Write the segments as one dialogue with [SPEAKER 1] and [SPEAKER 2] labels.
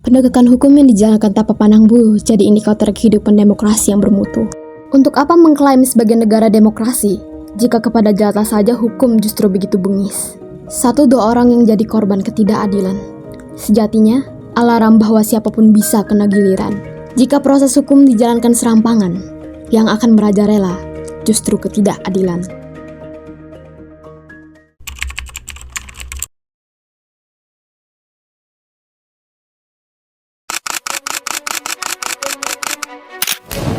[SPEAKER 1] Penegakan hukum yang dijalankan tanpa pandang bulu jadi indikator kehidupan demokrasi yang bermutu. Untuk apa mengklaim sebagai negara demokrasi jika kepada jelata saja hukum justru begitu bengis? Satu dua orang yang jadi korban ketidakadilan. Sejatinya, alarm bahwa siapapun bisa kena giliran. Jika proses hukum dijalankan serampangan, yang akan merajalela justru ketidakadilan.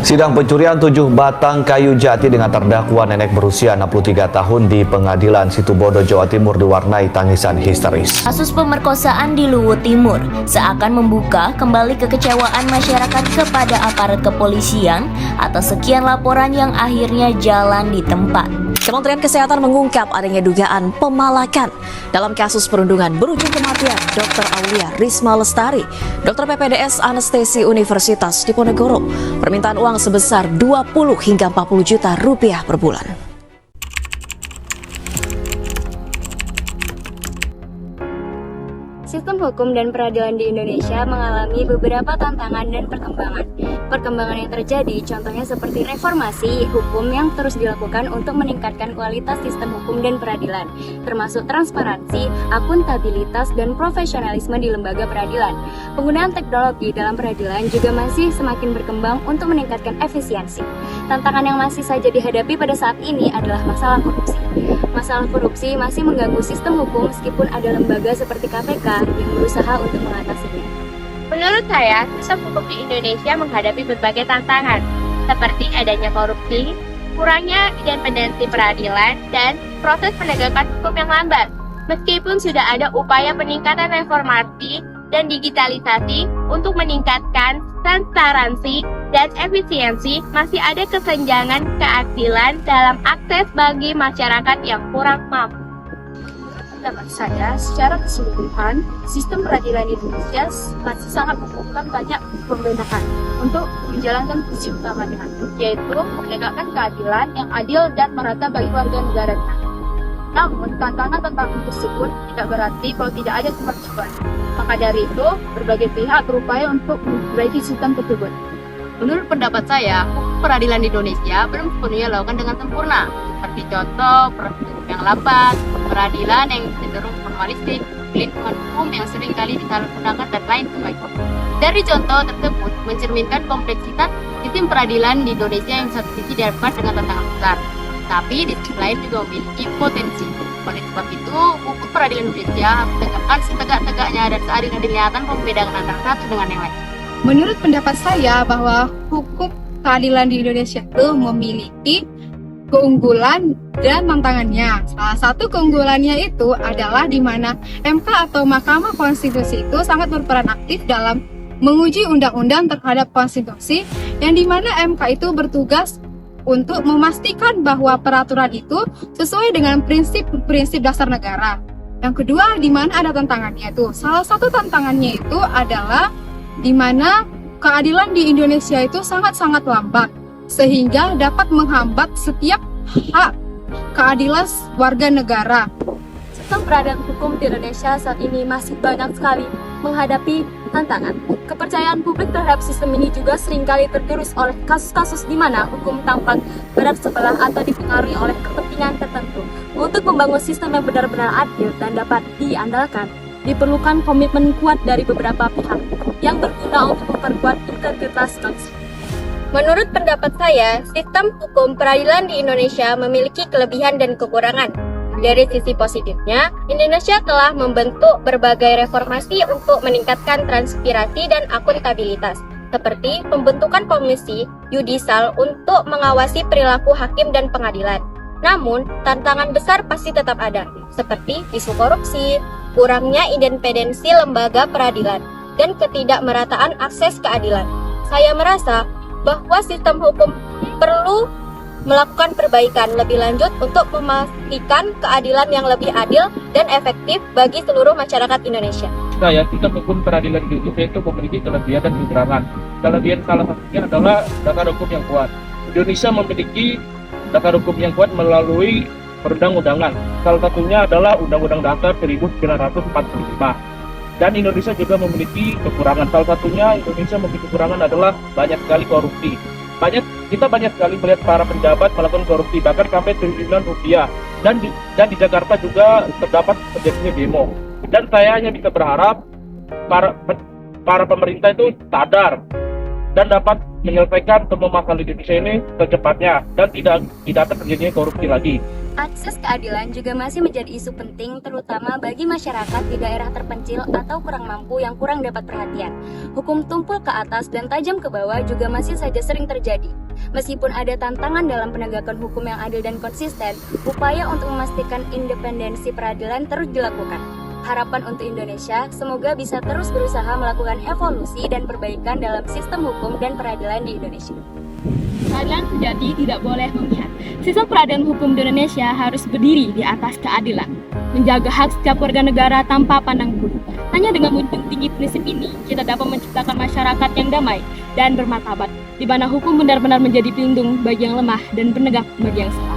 [SPEAKER 2] Sidang pencurian 7 batang kayu jati dengan terdakwa nenek berusia 63 tahun di Pengadilan Situbondo, Jawa Timur diwarnai tangisan histeris.
[SPEAKER 3] Kasus pemerkosaan di Luwu Timur seakan membuka kembali kekecewaan masyarakat kepada aparat kepolisian atas sekian laporan yang akhirnya jalan di tempat.
[SPEAKER 4] Kementerian Kesehatan mengungkap adanya dugaan pemalakan dalam kasus perundungan berujung kematian Dr. Aulia Risma Lestari, dokter PPDS Anestesi Universitas Diponegoro. Permintaan uang sebesar 20 hingga 40 juta rupiah per bulan.
[SPEAKER 5] Sistem hukum dan peradilan di Indonesia mengalami beberapa tantangan dan perkembangan. Perkembangan yang terjadi contohnya seperti reformasi hukum yang terus dilakukan untuk meningkatkan kualitas sistem hukum dan peradilan, termasuk transparansi, akuntabilitas, dan profesionalisme di lembaga peradilan. Penggunaan teknologi dalam peradilan juga masih semakin berkembang untuk meningkatkan efisiensi. Tantangan yang masih saja dihadapi pada saat ini adalah masalah korupsi. Masalah korupsi masih mengganggu sistem hukum meskipun ada lembaga seperti KPK yang berusaha untuk mengatasinya.
[SPEAKER 6] Menurut saya, sistem hukum di Indonesia menghadapi berbagai tantangan, seperti adanya korupsi, kurangnya independensi peradilan, dan proses penegakan hukum yang lambat. Meskipun sudah ada upaya peningkatan reformasi dan digitalisasi untuk meningkatkan transparansi dan efisiensi, masih ada kesenjangan keadilan dalam akses bagi masyarakat yang kurang mampu.
[SPEAKER 7] Pendapat saya, secara keseluruhan, sistem peradilan Indonesia masih sangat membutuhkan banyak pembenahan untuk menjalankan fungsi utamanya, yaitu menegakkan keadilan yang adil dan merata bagi warga negara. Namun, tantangan tentang tersebut tidak berarti kalau tidak ada kemajuan. Maka dari itu, berbagai pihak berupaya untuk memperbaiki sistem tersebut.
[SPEAKER 8] Menurut pendapat saya, hukum peradilan di Indonesia belum sepenuhnya dilakukan dengan sempurna. Seperti contoh, proses hukum yang lambat, peradilan yang cenderung formalistik, pelindungan hukum yang seringkali disalahgunakan, dan lain sebagainya. Dari contoh tersebut mencerminkan kompleksitas sistem peradilan di Indonesia yang satu sisi dihadapkan dengan tantangan besar, tapi di sisi lain juga memiliki potensi. Oleh sebab itu, hukum peradilan Indonesia harus ditegakkan setegak-tegaknya dan seadil-adilnya tanpa membedakan antara satu dengan yang lain.
[SPEAKER 7] Menurut pendapat saya bahwa hukum keadilan di Indonesia itu memiliki keunggulan dan tantangannya. Salah satu keunggulannya itu adalah di mana MK atau Mahkamah Konstitusi itu sangat berperan aktif dalam menguji undang-undang terhadap konstitusi, yang di mana MK itu bertugas untuk memastikan bahwa peraturan itu sesuai dengan prinsip-prinsip dasar negara. Yang kedua, di mana ada tantangannya itu. Salah satu tantangannya itu adalah di mana keadilan di Indonesia itu sangat-sangat lambat, sehingga dapat menghambat setiap hak keadilan warga negara.
[SPEAKER 5] Sistem peradilan hukum di Indonesia saat ini masih banyak sekali menghadapi tantangan. Kepercayaan publik terhadap sistem ini juga seringkali tergerus oleh kasus-kasus di mana hukum tampak berat sebelah atau dipengaruhi oleh kepentingan tertentu. Untuk membangun sistem yang benar-benar adil dan dapat diandalkan, diperlukan komitmen kuat dari beberapa pihak yang berguna untuk memperkuat integritas bangsa.
[SPEAKER 6] Menurut pendapat saya, sistem hukum peradilan di Indonesia memiliki kelebihan dan kekurangan. Dari sisi positifnya, Indonesia telah membentuk berbagai reformasi untuk meningkatkan transparansi dan akuntabilitas, seperti pembentukan komisi yudisial untuk mengawasi perilaku hakim dan pengadilan. Namun, tantangan besar pasti tetap ada, seperti isu korupsi, kurangnya independensi lembaga peradilan, dan ketidakmerataan akses keadilan. Saya merasa bahwa sistem hukum perlu melakukan perbaikan lebih lanjut untuk memastikan keadilan yang lebih adil dan efektif bagi seluruh masyarakat Indonesia.
[SPEAKER 9] Sistem hukum peradilan di Indonesia itu memiliki kelebihan dan kekurangan. Kelebihan salah satunya adalah dasar hukum yang kuat. Indonesia memiliki dasar hukum yang kuat melalui perundang-undangan. Salah satunya adalah Undang-Undang Dasar 1945. Dan Indonesia juga memiliki kekurangan. Salah satunya Indonesia memiliki kekurangan adalah banyak sekali korupsi. Kita banyak sekali melihat para pejabat melakukan korupsi, bahkan sampai triliunan rupiah. Dan di Jakarta juga terdapat terjadinya demo. Dan saya hanya bisa berharap para pemerintah itu sadar dan dapat menyelesaikan semua masalah di Indonesia ini secepatnya dan tidak akan terjadinya korupsi lagi.
[SPEAKER 5] Akses keadilan juga masih menjadi isu penting terutama bagi masyarakat di daerah terpencil atau kurang mampu yang kurang dapat perhatian. Hukum tumpul ke atas dan tajam ke bawah juga masih saja sering terjadi. Meskipun ada tantangan dalam penegakan hukum yang adil dan konsisten, upaya untuk memastikan independensi peradilan terus dilakukan. Harapan untuk Indonesia, semoga bisa terus berusaha melakukan evolusi dan perbaikan dalam sistem hukum dan peradilan di Indonesia.
[SPEAKER 10] Keadilan sejati tidak boleh memihak. Sistem peradilan hukum di Indonesia harus berdiri di atas keadilan, menjaga hak setiap warga negara tanpa pandang bulu. Hanya dengan menjunjung tinggi prinsip ini, kita dapat menciptakan masyarakat yang damai dan bermartabat, di mana hukum benar-benar menjadi pelindung bagi yang lemah dan penegak bagi yang salah.